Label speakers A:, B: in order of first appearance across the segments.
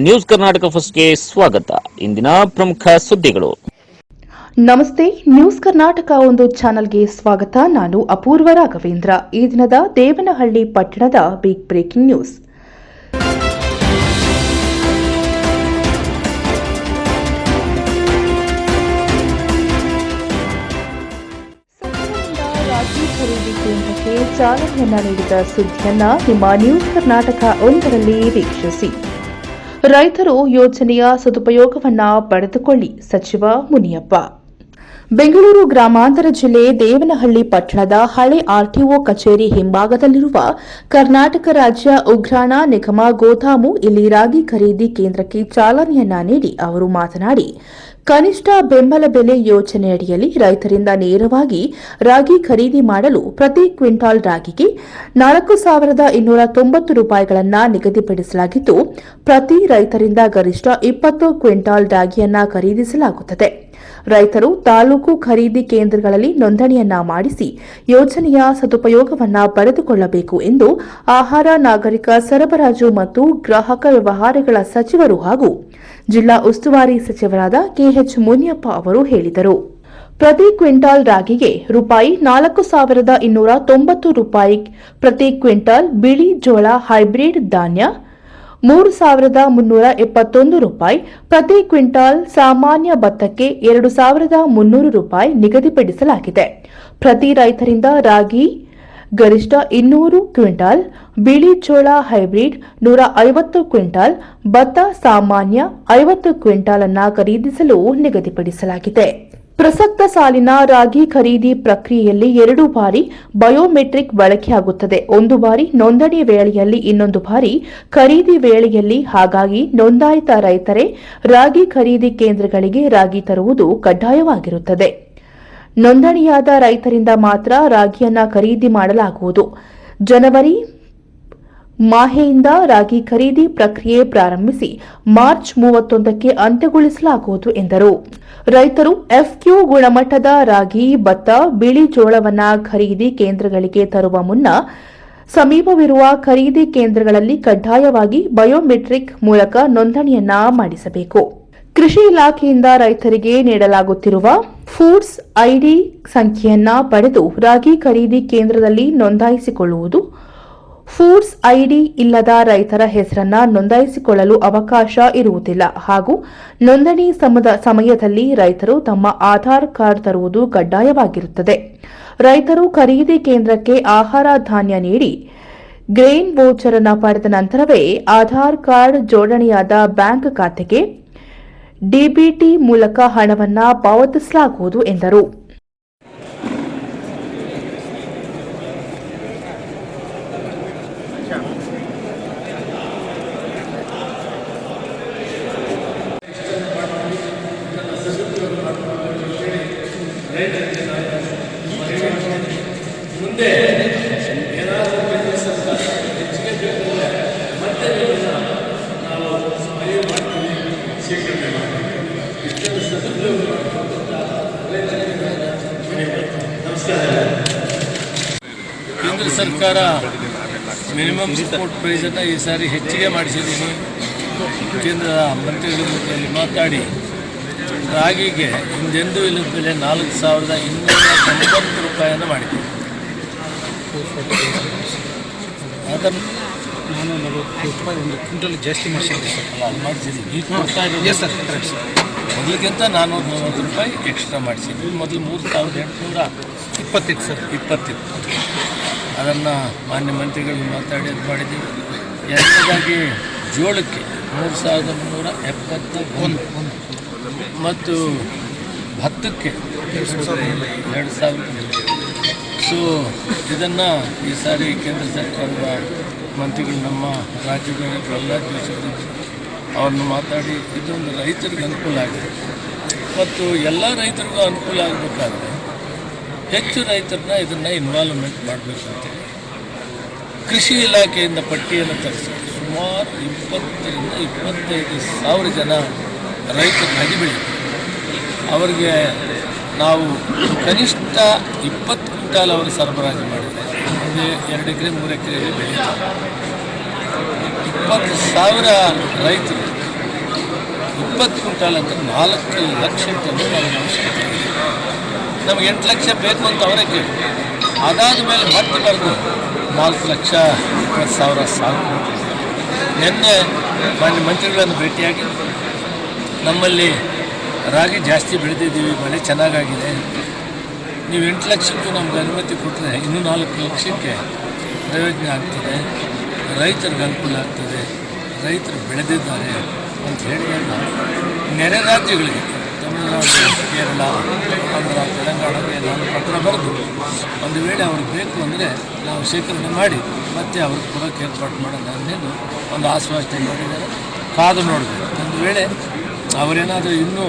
A: News Karnataka ಫಸ್ಟ್ಗೆ ಸ್ವಾಗತ. ಇಂದಿನ ಪ್ರಮುಖ ಸುದ್ದಿಗಳು.
B: ನಮಸ್ತೆ, ನ್ಯೂಸ್ ಕರ್ನಾಟಕ ಒಂದು ಚಾನೆಲ್ಗೆ ಸ್ವಾಗತ. ನಾನು ಅಪೂರ್ವ ರಾಘವೇಂದ್ರ. ಈ ದಿನದ ದೇವನಹಳ್ಳಿ ಪಟ್ಟಣದ ಬಿಗ್ ಬ್ರೇಕಿಂಗ್ ನ್ಯೂಸ್. ರಾಗಿ ಖರೀದಿ ಕೇಂದ್ರಕ್ಕೆ ಚಾಲನೆಯನ್ನ ನೀಡಿದ ಸುದ್ದಿಯನ್ನ ನಿಮ್ಮ ನ್ಯೂಸ್ ಕರ್ನಾಟಕ ಒಂದರಲ್ಲಿ ವೀಕ್ಷಿಸಿ. ರೈತರು ಯೋಜನೆಯ ಸದುಪಯೋಗವನ್ನ ಪಡೆದುಕೊಳ್ಳಿ, ಸಚಿವ ಮುನಿಯಪ್ಪ. ಬೆಂಗಳೂರು ಗ್ರಾಮಾಂತರ ಜಿಲ್ಲೆ ದೇವನಹಳ್ಳಿ ಪಟ್ಟಣದ ಹಳೆ ಆರ್ಟಿಒ ಕಚೇರಿ ಹಿಂಭಾಗದಲ್ಲಿರುವ ಕರ್ನಾಟಕ ರಾಜ್ಯ ಉಗ್ರಾಣ ನಿಗಮ ಗೋದಾಮು ಇಲ್ಲಿ ರಾಗಿ ಖರೀದಿ ಕೇಂದ್ರಕ್ಕೆ ಚಾಲನೆಯನ್ನ ನೀಡಿ ಅವರು ಮಾತನಾಡಿ, ಕನಿಷ್ಠ ಬೆಂಬಲ ಬೆಲೆ ಯೋಜನೆಯಡಿಯಲ್ಲಿ ರೈತರಿಂದ ನೇರವಾಗಿ ರಾಗಿ ಖರೀದಿ ಮಾಡಲು ಪ್ರತಿ ಕ್ವಿಂಟಾಲ್ ರಾಗಿಗೆ 4,290 ರೂಪಾಯಿಗಳನ್ನು ನಿಗದಿಪಡಿಸಲಾಗಿದ್ದು, ಪ್ರತಿ ರೈತರಿಂದ ಗರಿಷ್ಠ 20 ಕ್ವಿಂಟಾಲ್ ರಾಗಿಯನ್ನ ಖರೀದಿಸಲಾಗುತ್ತದೆ. ರೈತರು ತಾಲೂಕು ಖರೀದಿ ಕೇಂದ್ರಗಳಲ್ಲಿ ನೋಂದಣಿಯನ್ನ ಮಾಡಿಸಿ ಯೋಜನೆಯ ಸದುಪಯೋಗವನ್ನ ಪಡೆದುಕೊಳ್ಳಬೇಕು ಎಂದು ಆಹಾರ, ನಾಗರಿಕ ಸರಬರಾಜು ಮತ್ತು ಗ್ರಾಹಕ ವ್ಯವಹಾರಗಳ ಸಚಿವರು ಹಾಗೂ ಜಿಲ್ಲಾ ಉಸ್ತುವಾರಿ ಸಚಿವರಾದ ಕೆಎಚ್ ಮುನಿಯಪ್ಪ ಅವರು ಹೇಳಿದರು. ಪ್ರತಿ ಕ್ವಿಂಟಾಲ್ ರಾಗಿಗೆ ರೂಪಾಯಿ 4,290 ರೂಪಾಯಿ, ಪ್ರತಿ ಕ್ವಿಂಟಾಲ್ ಬಿಳಿ ಜೋಳ ಹೈಬ್ರಿಡ್ ಧಾನ್ಯ 3,371 ರೂಪಾಯಿ, ಪ್ರತಿ ಕ್ವಿಂಟಾಲ್ ಸಾಮಾನ್ಯ ಭತ್ತಕ್ಕೆ 2,300 ರೂಪಾಯಿ ನಿಗದಿಪಡಿಸಲಾಗಿದೆ. ಪ್ರತಿ ರೈತರಿಂದ ರಾಗಿ ಗರಿಷ್ಠ 200 ಕ್ವಿಂಟಾಲ್, ಬಿಳಿ ಜೋಳ ಹೈಬ್ರಿಡ್ 150 ಕ್ವಿಂಟಾಲ್, ಭತ್ತ ಸಾಮಾನ್ಯ 50 ಕ್ವಿಂಟಾಲ್ ಅನ್ನು ಖರೀದಿಸಲು ನಿಗದಿಪಡಿಸಲಾಗಿದೆ. ಪ್ರಸಕ್ತ ಸಾಲಿನ ರಾಗಿ ಖರೀದಿ ಪ್ರಕ್ರಿಯೆಯಲ್ಲಿ 2 ಬಾರಿ ಬಯೋಮೆಟ್ರಿಕ್ ಬಳಕೆಯಾಗುತ್ತದೆ. 1 ಬಾರಿ ನೋಂದಣಿ ವೇಳೆಯಲ್ಲಿ, ಇನ್ನೊಂದು ಬಾರಿ ಖರೀದಿ ವೇಳೆಯಲ್ಲಿ. ಹಾಗಾಗಿ ನೋಂದಾಯಿತ ರೈತರೇ ರಾಗಿ ಖರೀದಿ ಕೇಂದ್ರಗಳಿಗೆ ರಾಗಿ ತರುವುದು ಕಡ್ಡಾಯವಾಗಿರುತ್ತದೆ. ನೋಂದಣಿಯಾದ ರೈತರಿಂದ ಮಾತ್ರ ರಾಗಿಯನ್ನ ಖರೀದಿ ಮಾಡಲಾಗುವುದು. ಜನವರಿ ಮಾಹೆಯಿಂದ ರಾಗಿ ಖರೀದಿ ಪ್ರಕ್ರಿಯೆ ಪ್ರಾರಂಭಿಸಿ ಮಾರ್ಚ್ 31ಕ್ಕೆ ಅಂತ್ಯಗೊಳಿಸಲಾಗುವುದು ಎಂದರು. ರೈತರು ಎಫ್ಕ್ಯೂ ಗುಣಮಟ್ಟದ ರಾಗಿ, ಭತ್ತ, ಬಿಳಿ ಜೋಳವನ್ನ ಖರೀದಿ ಕೇಂದ್ರಗಳಿಗೆ ತರುವ ಮುನ್ನ ಸಮೀಪವಿರುವ ಖರೀದಿ ಕೇಂದ್ರಗಳಲ್ಲಿ ಕಡ್ಡಾಯವಾಗಿ ಬಯೋಮೆಟ್ರಿಕ್ ಮೂಲಕ ನೋಂದಣಿಯನ್ನ ಮಾಡಿಸಬೇಕು. ಕೃಷಿ ಇಲಾಖೆಯಿಂದ ರೈತರಿಗೆ ನೀಡಲಾಗುತ್ತಿರುವ ಫೂಡ್ಸ್ ಐಡಿ ಸಂಖ್ಯೆಯನ್ನ ಪಡೆದು ರಾಗಿ ಖರೀದಿ ಕೇಂದ್ರದಲ್ಲಿ ನೋಂದಾಯಿಸಿಕೊಳ್ಳುವುದು. ಫೂಡ್ಸ್ ಐಡಿ ಇಲ್ಲದ ರೈತರ ಹೆಸರನ್ನ ನೋಂದಾಯಿಸಿಕೊಳ್ಳಲು ಅವಕಾಶ ಇರುವುದಿಲ್ಲ ಹಾಗೂ ನೋಂದಣಿ ಸಮಯದಲ್ಲಿ ರೈತರು ತಮ್ಮ ಆಧಾರ್ ಕಾರ್ಡ್ ತರುವುದು ಕಡ್ಡಾಯವಾಗಿರುತ್ತದೆ. ರೈತರು ಖರೀದಿ ಕೇಂದ್ರಕ್ಕೆ ಆಹಾರ ಧಾನ್ಯ ನೀಡಿ ಗ್ರೇನ್ ವೋಚರ್ ಅನ್ನು ಪಡೆದ ನಂತರವೇ ಆಧಾರ್ ಕಾರ್ಡ್ ಜೋಡಣೆಯಾದ ಬ್ಯಾಂಕ್ ಖಾತೆಗೆ ಡಿಬಿಟಿ ಮೂಲಕ ಹಣವನ್ನು ಪಾವತಿಸಲಾಗುವುದು ಎಂದರು.
C: ಮುಂದೆ ಏನಾದರೂ ಹೆಚ್ಚಿಗೆ ಬೇಕಂದರೆ ಮತ್ತೆ ನಾವು ಮನವಿ ಮಾಡ್ತೀವಿ, ಶೇಖರಣೆ ಮಾಡ್ತೀವಿ. ಇಷ್ಟೊಂದು ಸದುಪಯೋಗ ನಮಸ್ಕಾರ. ಕೇಂದ್ರ ಸರ್ಕಾರ ಮಿನಿಮಮ್ ಸಪೋರ್ಟ್ ಪ್ರೈಸನ್ನು ಈ ಸಾರಿ ಹೆಚ್ಚಿಗೆ ಮಾಡಿಸಿದ್ದೀನಿ. ಕೇಂದ್ರ ಮಂತ್ರಿಗಳ ಜೊತೆಯಲ್ಲಿ ಮಾತಾಡಿ ರಾಗಿಗೆ ಹಿಂದೆಂದೂ ಇಲ್ಲದ ಬೆಲೆ 4,290 ರೂಪಾಯಿಯನ್ನು ಮಾಡಿದ್ದೀವಿ. ಅದನ್ನು
D: ನಾನು 40 ರೂಪಾಯಿ ಒಂದು ಕ್ವಿಂಟಲ್ ಜಾಸ್ತಿ ಮಾಡಿಸಿದ್ದೆ ಸರ್.
C: ಅಲ್ಲಿ ಮಾಡಿಸಿದ್ದೀನಿ. ಈಗ ಕೊಡ್ತಾ ಇದ್ದೀನಿ
D: ಸರ್.
C: ಮೊದಲಿಗಿಂತ 490 ರೂಪಾಯಿ ಎಕ್ಸ್ಟ್ರಾ ಮಾಡಿಸಿದ್ವಿ. ಮೊದಲು 3,820
D: ಸರ್
C: 20 ಅದನ್ನು ಮಾನ್ಯ ಮಂತ್ರಿಗಳು ಮಾತಾಡಿ ಅದು ಮಾಡಿದ್ದೀವಿ. ಎರಡನೇದಾಗಿ ಜೋಳಕ್ಕೆ 3,371 ಮತ್ತು ಭತ್ತಕ್ಕೆ 2,000. ಸೊ ಇದನ್ನು ಈ ಸಾರಿ ಕೇಂದ್ರ ಸರ್ಕಾರದ ಮಂತ್ರಿಗಳು ನಮ್ಮ ರಾಜ್ಯದ ಪ್ರಹ್ಲಾದ್ ಜೋಶಿ ಅವ್ರನ್ನ ಮಾತಾಡಿ ಇದೊಂದು ರೈತರಿಗೆ ಅನುಕೂಲ ಆಗಿದೆ. ಮತ್ತು ಎಲ್ಲ ರೈತರಿಗೂ ಅನುಕೂಲ ಆಗಬೇಕಾದ್ರೆ ಹೆಚ್ಚು ರೈತರನ್ನ ಇದನ್ನು ಇನ್ವಾಲ್ವ್ಮೆಂಟ್ ಮಾಡಬೇಕು ಅಂತೇಳಿ ಕೃಷಿ ಇಲಾಖೆಯಿಂದ ಪಟ್ಟಿಯನ್ನು ತರಿಸಿ ಸುಮಾರು 20 ರಿಂದ 25 ಸಾವಿರ ಜನ ರೈತರು ರಾಗಿ ಬೆಳೀತಾರೆ. ಅವರಿಗೆ ನಾವು ಕನಿಷ್ಠ 20 ಕ್ವಿಂಟಾಲ್ ಅವರು ಸರಬರಾಜು ಮಾಡಿದರೆ ಅಂದರೆ 2 ಎಕರೆ 3 ಎಕರೆಯಲ್ಲಿ ಬೆಳೀತಾರೆ. 20,000 ರೈತರು 20 ಕ್ವಿಂಟಾಲ್ ಅಂದರೆ 4 ಲಕ್ಷ ಟನ್ ಅವಶ್ಯಕತೆ ಇದೆ. ನಮಗೆ 8 ಲಕ್ಷ ಬೇಕು ಅಂತ ಅವರೇ ಕೇಳಿ, ಅದಾದ ಮೇಲೆ ಮತ್ತೆ ಬರೆದು 4,20,000 ಸಾಕು. ನಿನ್ನೆ ಮಾನ್ಯ ಮಂತ್ರಿಗಳನ್ನು ಭೇಟಿಯಾಗಿ ನಮ್ಮಲ್ಲಿ ರಾಗಿ ಜಾಸ್ತಿ ಬೆಳೆದಿದ್ದೀವಿ, ಮಳೆ ಚೆನ್ನಾಗಾಗಿದೆ, ನೀವು 8 ಲಕ್ಷಕ್ಕೂ ನಮ್ಗೆ ಅನುಮತಿ ಕೊಟ್ಟರೆ ಇನ್ನೂ 4 ಲಕ್ಷಕ್ಕೆ ಪ್ರಯೋಜನ ಆಗ್ತದೆ, ರೈತರಿಗೆ ಅನುಕೂಲ ಆಗ್ತದೆ, ರೈತರು ಬೆಳೆದಿದ್ದಾರೆ ಅಂತ ಹೇಳಿದಾಗ ನೆರೆ ರಾಜ್ಯಗಳಿಗೆ ತಮಿಳುನಾಡು, ಕೇರಳ, ಆಂಧ್ರ, ತೆಲಂಗಾಣಕ್ಕೆ ನಾನು ಪತ್ರ ಬರೆದು ಒಂದು ವೇಳೆ ಅವ್ರಿಗೆ ಬೇಕು ಅಂದರೆ ನಾವು ಶೇಖರಣೆ ಮಾಡಿ ಮತ್ತೆ ಅವ್ರಿಗೆ ಕೊಡೋಕ್ಕೆ ಏರ್ಪಾಡು ಮಾಡೋಣ ಅನ್ನೋದು ಒಂದು ಆಶ್ವಾಸನೆ ಮಾಡಿದ್ದಾರೆ. ಕಾದು ನೋಡಬೇಕು. ಒಂದು ವೇಳೆ ಅವರೇನಾದರೂ ಇನ್ನೂ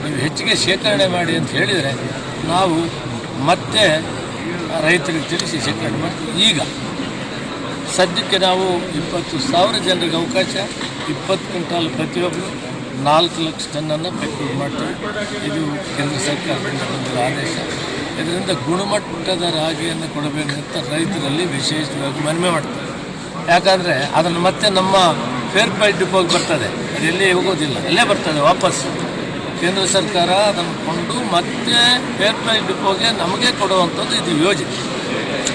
C: ನೀವು ಹೆಚ್ಚಿಗೆ ಶೇಖರಣೆ ಮಾಡಿ ಅಂತ ಹೇಳಿದರೆ ನಾವು ಮತ್ತೆ ರೈತರಿಗೆ ತಿಳಿಸಿ ಶೇಖರಣೆ ಮಾಡ್ತೀವಿ. ಈಗ ಸದ್ಯಕ್ಕೆ ನಾವು 20,000 ಜನರಿಗೆ ಅವಕಾಶ, 20 ಕ್ವಿಂಟಾಲ್ ಪ್ರತಿಯೊಬ್ಬರು 4 ಲಕ್ಷ ಟನ್ನನ್ನು ಪೆಕ್ಯೂರ್ ಮಾಡ್ತೀವಿ. ಇದು ಕೇಂದ್ರ ಸರ್ಕಾರದಿಂದ ಬಂದಿರೋ ಆದೇಶ. ಇದರಿಂದ ಗುಣಮಟ್ಟದ ರಾಗಿಯನ್ನು ಕೊಡಬೇಕಂತ ರೈತರಲ್ಲಿ ವಿಶೇಷವಾಗಿ ಮನವಿ ಮಾಡ್ತಾರೆ. ಯಾಕಂದರೆ ಅದನ್ನು ಮತ್ತೆ ನಮ್ಮ ಫೇರ್ ಪ್ರೈಸ್ ಡಿಪೋಗೆ ಬರ್ತದೆ, ಅದು ಎಲ್ಲಿ ಹೋಗೋದಿಲ್ಲ, ಅಲ್ಲೇ ಬರ್ತದೆ ವಾಪಸ್ಸು. ಕೇಂದ್ರ ಸರ್ಕಾರ ಅದನ್ನು ಕೊಂಡು ಮತ್ತೆ ಫೇರ್ ಪ್ರೈಸ್ ಡಿಪೋಗೆ ನಮಗೆ ಕೊಡುವಂಥದ್ದು ಇದು ಯೋಜನೆ.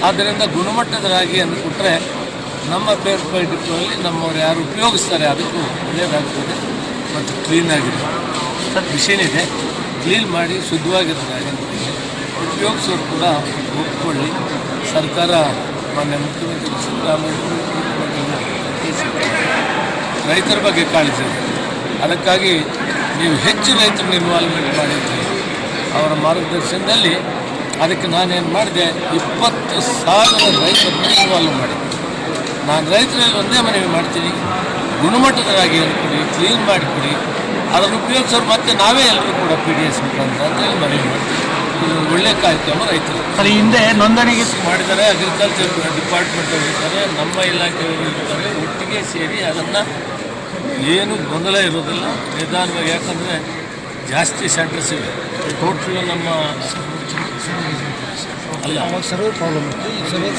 C: ಆದ್ದರಿಂದ ಗುಣಮಟ್ಟದ ರಾಗಿಯನ್ನು ಕೊಟ್ಟರೆ ನಮ್ಮ ಫೇರ್ ಪ್ರೈಸ್ ಡಿಪೋಲ್ಲಿ ನಮ್ಮವ್ರು ಯಾರು ಉಪಯೋಗಿಸ್ತಾರೆ ಅದಕ್ಕೂ ಒಳ್ಳೆಯದಾಗ್ತದೆ ಮತ್ತು ಕ್ಲೀನಾಗಿದೆ. ಮಿಷಿನ್ ಇದೆ, ಕ್ಲೀನ್ ಮಾಡಿ ಶುದ್ಧವಾಗಿರೋ ರಾಗಿಯನ್ನು ಉಪಯೋಗಿಸೋರು ಕೂಡ ಒಪ್ಪಿಕೊಳ್ಳಿ. ಸರ್ಕಾರ ಮಾನ್ಯ ಮುಖ್ಯಮಂತ್ರಿ ಸಿದ್ದರಾಮಯ್ಯ ರೈತರ ಬಗ್ಗೆ ಕಾಳಜಿ ಇದೆ. ಅದಕ್ಕಾಗಿ ನೀವು ಹೆಚ್ಚು ರೈತರನ್ನ ಇನ್ವಾಲ್ವ್ಮೆಂಟ್ ಮಾಡಿದ್ರಿ ಅವರ ಮಾರ್ಗದರ್ಶನದಲ್ಲಿ. ಅದಕ್ಕೆ ನಾನೇನು ಮಾಡಿದೆ, 20,000 ರೈತರನ್ನ ಇನ್ವಾಲ್ವ್ ಮಾಡಿದ್ದೆ. ನಾನು ರೈತರಲ್ಲಿ ಒಂದೇ ಮನವಿ ಮಾಡ್ತೀನಿ, ಗುಣಮಟ್ಟದ ರಾಗಿಯನ್ನು ಕೊಡಿ, ಕ್ಲೀನ್ ಮಾಡಿಕೊಡಿ, ಅದನ್ನು ಉಪಯೋಗಿಸೋರು ಮತ್ತೆ ನಾವೇ ಎಲ್ಲರೂ ಕೂಡ PDS ಮುಖಾಂತರ ಅಂತ ಹೇಳಿ ಮನವಿ ಮಾಡ್ತೀವಿ. ಇದು ಒಳ್ಳೆಯ ಕಾರ್ಯಕ್ರಮ. ರೈತರು
D: ಸರ್ ಹಿಂದೆ ನೋಂದಣಿಗೆ
C: ಮಾಡಿದ್ದಾರೆ, ಅಗ್ರಿಕಲ್ಚರ್ ಡಿಪಾರ್ಟ್ಮೆಂಟ್ ಅವರು ಇರ್ತಾರೆ, ನಮ್ಮ ಇಲಾಖೆಯವರು ಇರ್ತಾರೆ, ಒಟ್ಟಿಗೆ ಸೇರಿ ಅದನ್ನು ಏನು ಗೊಂದಲ ಇರೋದಿಲ್ಲ, ನಿಧಾನವಾಗಿ. ಯಾಕಂದರೆ ಜಾಸ್ತಿ ಸೆಂಟರ್ಸ್ ಇದೆ. ಟೋಟಲ್ ನಮ್ಮ ಅಲ್ಲ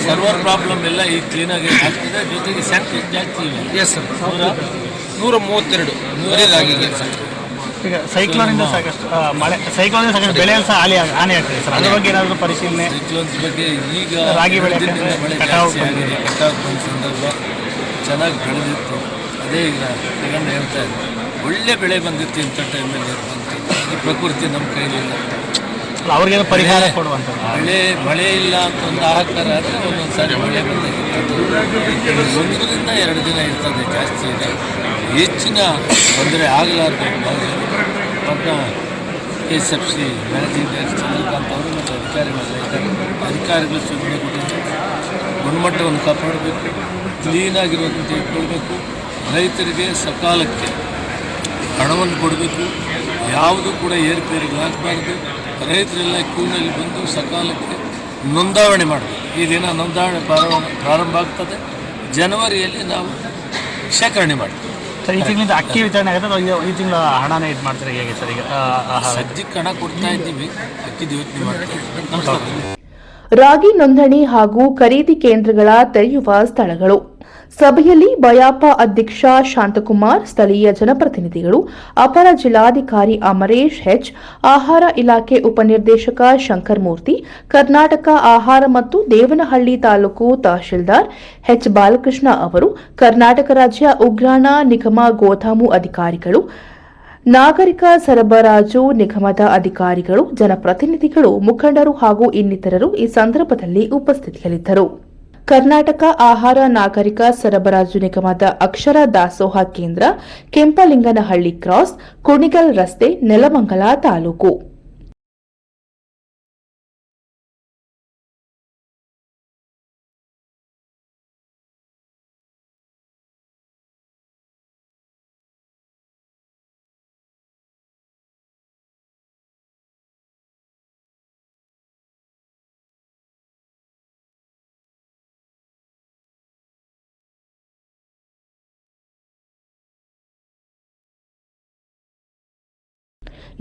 C: ಸರ್ವರ್ ಪ್ರಾಬ್ಲಮ್ ಎಲ್ಲ ಈಗ ಕ್ಲೀನಾಗಿ ಆಗ್ತದೆ. ಜೊತೆಗೆ ಸೆಂಟರ್ ಜಾಸ್ತಿ ಇವೆ.
D: ಎಸ್ ಸರ್, 132 ರಾಗಿಗೆ. ಈಗ ಸೈಕ್ಲೋನಿಂದ ಸಾಕಷ್ಟು ಸೈಕ್ಲೋನಿಂದ ಸಾಕಷ್ಟು ಬೆಳೆಯಲ್ಲಿ ಸಹ ಹಾನಿ ಆಗ್ತದೆ ಸರ್. ಅದ್ರ ಬಗ್ಗೆ ಏನಾದರೂ ಪರಿಶೀಲನೆ?
C: ಸೈಕ್ಲೋನ್ಸ್ ಬಗ್ಗೆ ಈಗ
D: ರಾಗಿ ಬೆಳೆ
C: ಮಳೆ ಜಾಸ್ತಿ ಆಗಿದೆ, ಕಟಾವು ಬಂದ ಸಂದರ್ಭ ಚೆನ್ನಾಗಿ ಬೆಳೆದಿತ್ತು. ಅದೇ ಈಗ ತಗೊಂಡು ಹೇಳ್ತಾ ಇದ್ದೆ, ಒಳ್ಳೆ ಬೆಳೆ ಬಂದಿತ್ತು ಇಂಥ ಟೈಮಲ್ಲಿ ಬಂತು. ಈ ಪ್ರಕೃತಿ ನಮ್ಮ ಕೈಲಿಲ್ಲ,
D: ಅವ್ರಿಗೆ ಪರಿಹಾರ ಕೊಡುವಂಥದ್ದು.
C: ಮಳೆ ಇಲ್ಲ ಅಂತ ಒಂದು ಆಹಾಕಾರ ಆದರೆ ಒಂದೊಂದು ಸಾರಿ ಮಳೆ ಬಂದಾಗಿತ್ತು. 1 ರಿಂದ 2 ದಿನ ಇರ್ತದೆ, ಜಾಸ್ತಿ ಇದೆ. ಹೆಚ್ಚಿನ ತೊಂದರೆ ಆಗಲಾರ್ದು ಮತ್ತು SFC ಮ್ಯಾನೇಜಿಂಗ್ ಡೈರೆಕ್ಟರ್ ಚಂದ್ರಕಾಂತ್ ಅವರು ಮತ್ತು ಅಧಿಕಾರಿಗಳೆಲ್ಲ ಇದ್ದಾರೆ. ಅಧಿಕಾರಿಗಳು ಸೂಚನೆ ಕೊಟ್ಟಿದ್ದಾರೆ, ಗುಣಮಟ್ಟವನ್ನು ಕಾಪಾಡಬೇಕು, ಕ್ಲೀನಾಗಿರೋದನ್ನು ತೆಗೆದುಕೊಳ್ಬೇಕು, ರೈತರಿಗೆ ಸಕಾಲಕ್ಕೆ ಹಣವನ್ನು ಕೊಡಬೇಕು, ಯಾವುದೂ ಕೂಡ ಏರುಪೇರುಗಳಾಗಬಾರ್ದು. ರೈತರೆಲ್ಲ ಕ್ಯೂನಲ್ಲಿ ಬಂದು ಸಕಾಲಕ್ಕೆ ನೋಂದಾವಣೆ ಮಾಡಬೇಕು. ಈ ದಿನ ನೋಂದಾವಣೆ ಪ್ರಾರಂಭ ಆಗ್ತದೆ. ಜನವರಿಯಲ್ಲಿ ನಾವು ಶೇಖರಣೆ ಮಾಡ್ತೀವಿ.
D: ಸರ್ ಈ ತಿಂಗಳಿಂದ ಅಕ್ಕಿ ವಿತರಣೆ ಆಗುತ್ತೆ, ಈ ತಿಂಗಳ ಹಣನೇ ಇದು ಮಾಡ್ತಾರೆ ಹೇಗೆ ಸರ್? ಈಗ
C: ಸದ್ಯಕ್ಕೆ ಹಣ ಕೊಡ್ತಾ ಇದ್ದೀವಿ, ಅಕ್ಕಿದ ಯೋಚನೆ ಮಾಡ್ತೀವಿ. ನಮಸ್ಕಾರ.
B: ರಾಗಿ ನೋಂದಣಿ ಹಾಗೂ ಖರೀದಿ ಕೇಂದ್ರಗಳ ತೆರೆಯುವ ಸ್ಥಳಗಳು. ಸಭೆಯಲ್ಲಿ ಬಯಾಪ ಅಧ್ಯಕ್ಷ ಶಾಂತಕುಮಾರ್, ಸ್ಥಳೀಯ ಜನಪ್ರತಿನಿಧಿಗಳು, ಅಪರ ಜಿಲ್ಲಾಧಿಕಾರಿ ಅಮರೇಶ್ ಹೆಚ್, ಆಹಾರ ಇಲಾಖೆ ಉಪನಿರ್ದೇಶಕ ಶಂಕರ್ ಮೂರ್ತಿ, ಕರ್ನಾಟಕ ಆಹಾರ ಮತ್ತು ದೇವನಹಳ್ಳಿ ತಾಲೂಕು ತಹಶೀಲ್ದಾರ್ ಎಚ್ ಬಾಲಕೃಷ್ಣ ಅವರು, ಕರ್ನಾಟಕ ರಾಜ್ಯ ಉಗ್ರಾಣ ನಿಗಮ ಗೋದಾಮು ಅಧಿಕಾರಿಗಳು, ನಾಗರಿಕ ಸರಬರಾಜು ನಿಗಮದ ಅಧಿಕಾರಿಗಳು, ಜನಪ್ರತಿನಿಧಿಗಳು, ಮುಖಂಡರು ಹಾಗೂ ಇನ್ನಿತರರು ಈ ಸಂದರ್ಭದಲ್ಲಿ ಉಪಸ್ಥಿತಿಯಲ್ಲಿದ್ದರು. ಕರ್ನಾಟಕ ಆಹಾರ ನಾಗರಿಕ ಸರಬರಾಜು ನಿಗಮದ ಅಕ್ಷರ ದಾಸೋಹ ಕೇಂದ್ರ, ಕೆಂಪಲಿಂಗನಹಳ್ಳಿ ಕ್ರಾಸ್, ಕುಣಿಗಲ್ ರಸ್ತೆ, ನೆಲಮಂಗಲ ತಾಲೂಕು.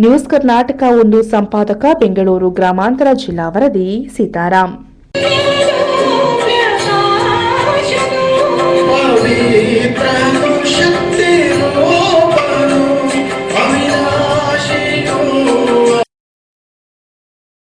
B: ನ್ಯೂಸ್ ಕರ್ನಾಟಕ ಒಂದು ಸಂಪಾದಕ, ಬೆಂಗಳೂರು ಗ್ರಾಮಾಂತರ ಜಿಲ್ಲಾ ವರದಿ ಸೀತಾರಾಮ್.